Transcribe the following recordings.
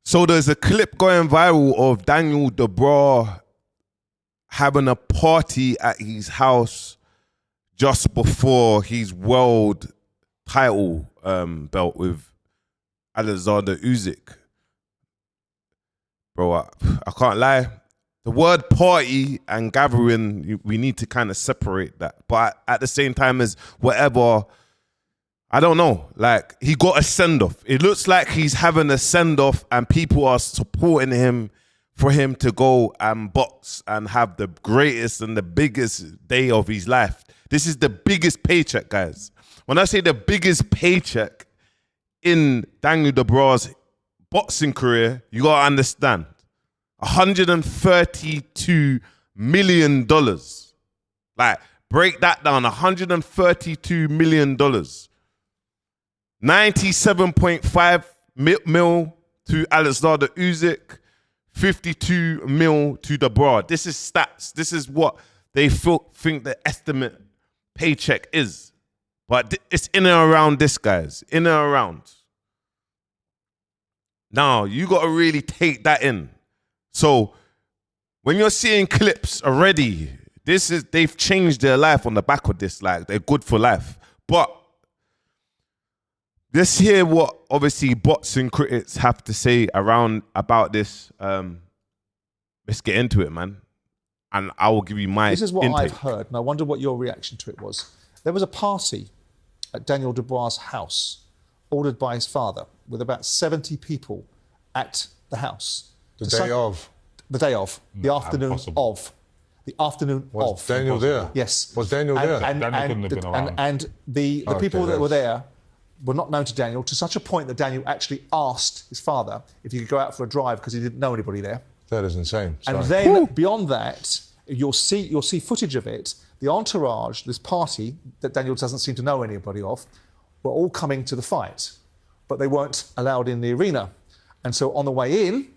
So there's a clip going viral of Daniel Dubois having a party at his house just before his world title belt with Alexander Usyk. Bro, I can't lie. The word party and gathering, we need to kind of separate that. But at the same time as whatever, I don't know. Like, he got a send-off. It looks like he's having a send-off and people are supporting him for him to go and box and have the greatest and the biggest day of his life. This is the biggest paycheck, guys. When I say the biggest paycheck in Daniel Dubois' boxing career, you got to understand. $132 million. Like, break that down. $132 million. 97.5 mil to Alexander Usyk. 52 mil to Dubois. This is stats. This is what they think the estimate paycheck is. But it's in and around this, guys. In and around. Now, you got to really take that in. So, when you're seeing clips already, they've changed their life on the back of this. Like, they're good for life. But let's hear what, obviously, boxing critics have to say about this. Let's get into it, man. And I will give you my This is what intake. I've heard, and I wonder what your reaction to it was. There was a party at Daniel Dubois' house, ordered by his father, with about 70 people at the house. The day of. The day of. The afternoon impossible. of. The afternoon Was of. Daniel there? Yes. Was Daniel there? Daniel couldn't have been around. And the people that that's- were there were not known to Daniel, to such a point that Daniel actually asked his father if he could go out for a drive because he didn't know anybody there. That is insane. And Sorry. then beyond that, you'll see footage of it. The entourage, this party that Daniel doesn't seem to know anybody of, were all coming to the fight, but they weren't allowed in the arena. And so on the way in,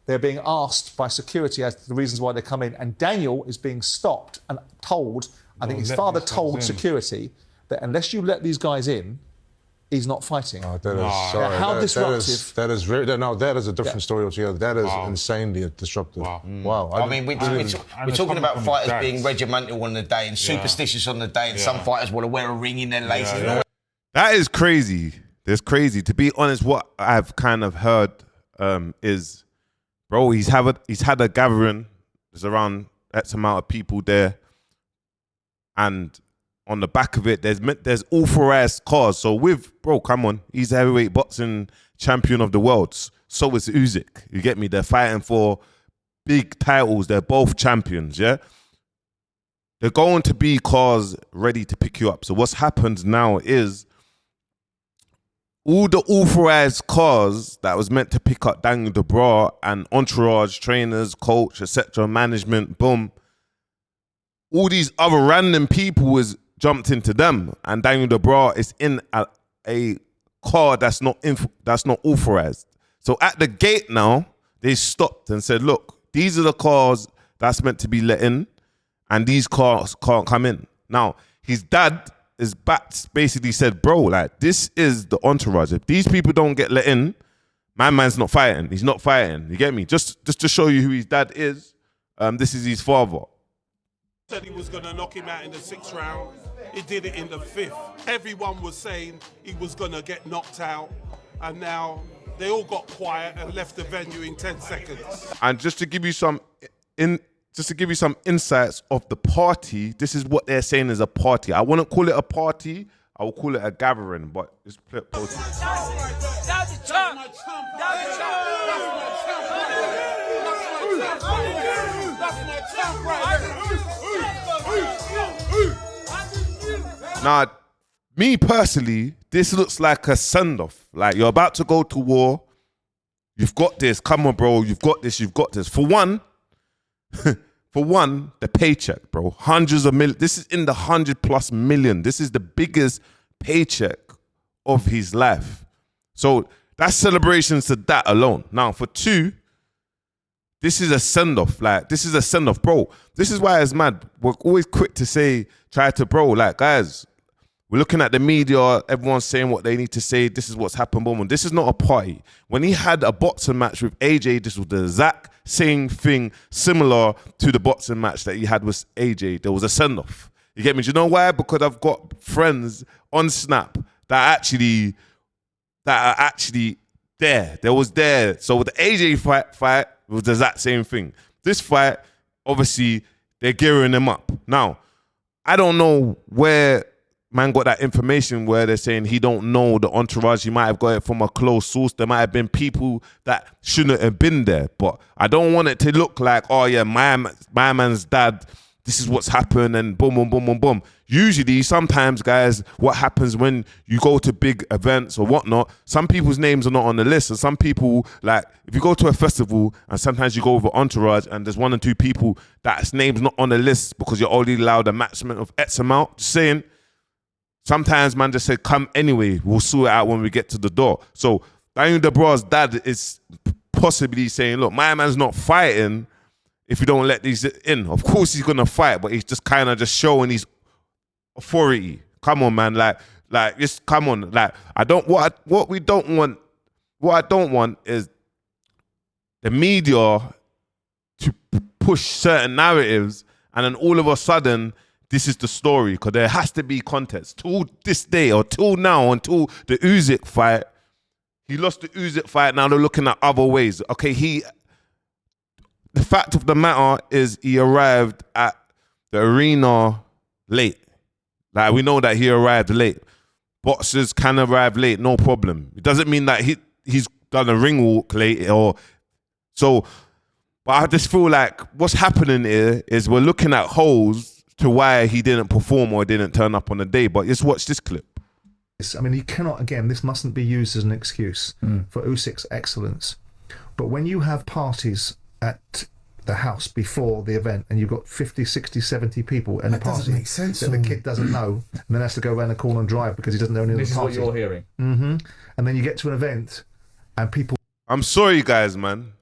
they're being asked by security as to the reasons why they come in, and Daniel is being stopped and told, I think his father told security that unless you let these guys in, he's not fighting. Oh, that is sorry. How disruptive. That is a different story altogether. That is insanely disruptive. Wow. I mean, we're talking about fighters being regimental on the day and superstitious on the day, and some fighters want to wear a ring in their laces. And all. That is crazy. That's crazy. To be honest, what I've kind of heard is, bro, he's had a gathering. There's around X amount of people there, and on the back of it, there's authorized cars. So come on, he's the heavyweight boxing champion of the world. So is Usyk. You get me? They're fighting for big titles. They're both champions, yeah? They're going to be cars ready to pick you up. So what's happened now is all the authorized cars that was meant to pick up Daniel Dubois and entourage, trainers, coach, etc., management, boom. All these other random people was jumped into them, and Daniel Dubois is in a car that's not authorized. So at the gate now, they stopped and said, look, these are the cars that's meant to be let in, and these cars can't come in. Now, his dad is back, basically said, bro, like, this is the entourage. If these people don't get let in, my man's not fighting. He's not fighting. You get me? Just to show you who his dad is, this is his father. Said he was going to knock him out in the 6th round. He did it in the 5th. Everyone was saying he was going to get knocked out, and now they all got quiet and left the venue in 10 seconds. And just to give you some insights of the party, this is what they're saying is a party. I wouldn't call it a party. I will call it a gathering, but it's party. Now, me personally, this looks like a send-off. Like, you're about to go to war. You've got this. Come on, bro. You've got this. You've got this. For one, the paycheck, bro. Hundreds of millions. This is in the 100+ million. This is the biggest paycheck of his life. So that's celebrations to that alone. Now, for two, this is a send-off. Like, this is a send-off, bro. This is why it's mad. We're always quick to say, bro, like, guys, We're looking at the media, everyone's saying what they need to say. This is what's happened, boom. This is not a party. When he had a boxing match with AJ, this was the exact same thing, similar to the boxing match that he had with AJ. There was a send-off. You get me? Do you know why? Because I've got friends on Snap that are actually there. They was there. So with the AJ fight, it was the exact same thing. This fight, obviously, they're gearing him up. Now, I don't know where man got that information where they're saying he don't know the entourage. He might have got it from a close source. There might have been people that shouldn't have been there. But I don't want it to look like, oh yeah, my man's dad, this is what's happened and boom, boom, boom, boom, boom. Usually, sometimes, guys, what happens when you go to big events or whatnot, some people's names are not on the list. And some people, like, if you go to a festival and sometimes you go with an entourage and there's 1 or 2 people that's name's not on the list because you're only allowed a maximum of X amount, just saying, sometimes man just say, come anyway, we'll sort it out when we get to the door. So Daniel Dubois' dad is possibly saying, look, my man's not fighting if you don't let these in. Of course he's gonna fight, but he's just kind of just showing his authority. Come on, man, like just come on. Like I don't what I don't want is the media to push certain narratives and then all of a sudden this is the story, because there has to be context. Till this day or till now, until the Usyk fight, he lost the Usyk fight. Now they're looking at other ways. Okay, the fact of the matter is he arrived at the arena late. Like we know that he arrived late. Boxers can arrive late, no problem. It doesn't mean that he's done a ring walk late or so. But I just feel like what's happening here is we're looking at holes to why he didn't perform or didn't turn up on the day. But just watch this clip. I mean, you cannot, again, this mustn't be used as an excuse for Usyk's excellence. But when you have parties at the house before the event and you've got 50, 60, 70 people in a party that the kid doesn't know and then has to go around the corner and drive because he doesn't know any of the parties. This is what you're hearing. Mm-hmm. And then you get to an event and people... I'm sorry, guys, man.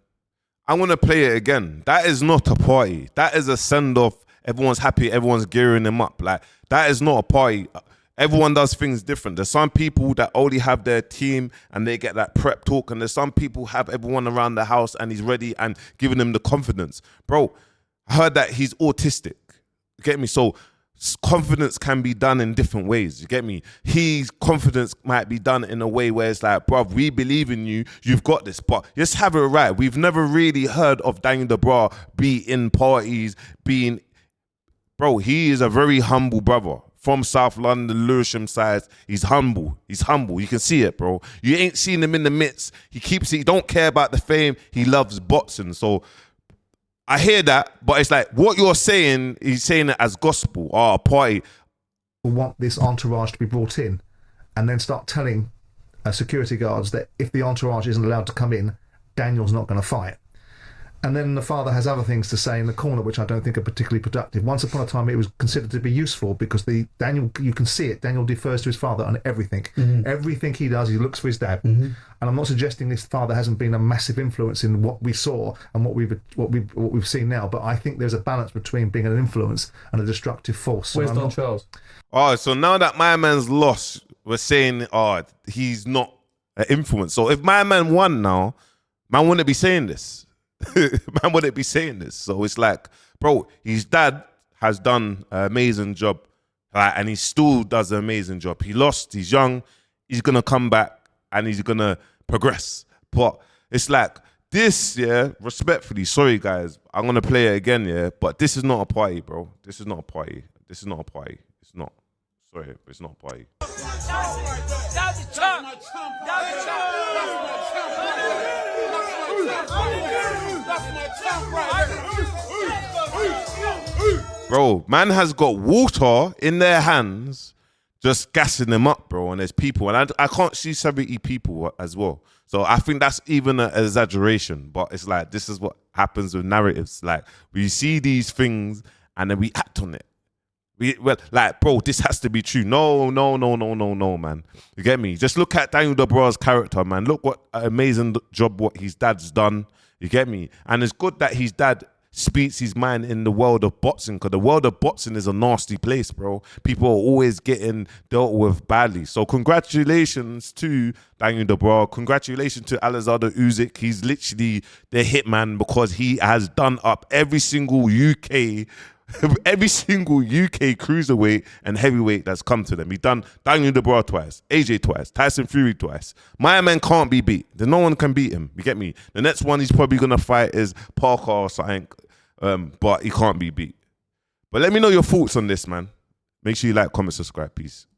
I want to play it again. That is not a party. That is a send-off. Everyone's happy. Everyone's gearing them up. Like, that is not a party. Everyone does things different. There's some people that only have their team and they get that prep talk, and there's some people have everyone around the house and he's ready and giving them the confidence. Bro, I heard that he's autistic. You get me? So confidence can be done in different ways. You get me? His confidence might be done in a way where it's like, bruv, we believe in you. You've got this. But just have it right. We've never really heard of Daniel Dubois be in parties, being... Bro, he is a very humble brother. From South London, Lewisham side, he's humble. He's humble. You can see it, bro. You ain't seen him in the midst. He keeps it. He don't care about the fame. He loves boxing. So I hear that, but it's like what you're saying, he's saying it as gospel. Oh, a party. Want this entourage to be brought in and then start telling security guards that if the entourage isn't allowed to come in, Daniel's not going to fight. And then the father has other things to say in the corner, which I don't think are particularly productive. Once upon a time, it was considered to be useful because Daniel, you can see it. Daniel defers to his father on everything. Mm-hmm. Everything he does, he looks for his dad. Mm-hmm. And I'm not suggesting this father hasn't been a massive influence in what we saw and what we've seen now. But I think there's a balance between being an influence and a destructive force. Where's Don Charles? Oh, so now that my man's lost, we're saying, oh, he's not an influence. So if my man won now, man wouldn't be saying this. Man wouldn't be saying this. So it's like, bro, his dad has done an amazing job, right? And he still does an amazing job. He lost, he's young, he's gonna come back and he's gonna progress. But it's like this, yeah, respectfully, sorry guys, I'm gonna play it again, yeah, but this is not a party, bro. This is not a party. This is not a party. It's not. Sorry, it's not a party. Bro, man has got water in their hands, just gassing them up, bro. And there's people, and I can't see 70 people as well. So I think that's even an exaggeration. But it's like, this is what happens with narratives. Like, we see these things and then we act on it. Like, bro, this has to be true. No, man. You get me? Just look at Daniel Dubois' character, man. Look what an amazing job what his dad's done. You get me? And it's good that his dad speaks his mind in the world of boxing, because the world of boxing is a nasty place, bro. People are always getting dealt with badly. So congratulations to Daniel Dubois. Congratulations to Alexander Usyk. He's literally the hitman, because he has done up every single UK cruiserweight and heavyweight that's come to them. He done Daniel Dubois twice, AJ twice, Tyson Fury twice. My man can't be beat. No one can beat him. You get me? The next one he's probably gonna fight is Parker or something, but he can't be beat. But let me know your thoughts on this, man. Make sure you like, comment, subscribe. Peace.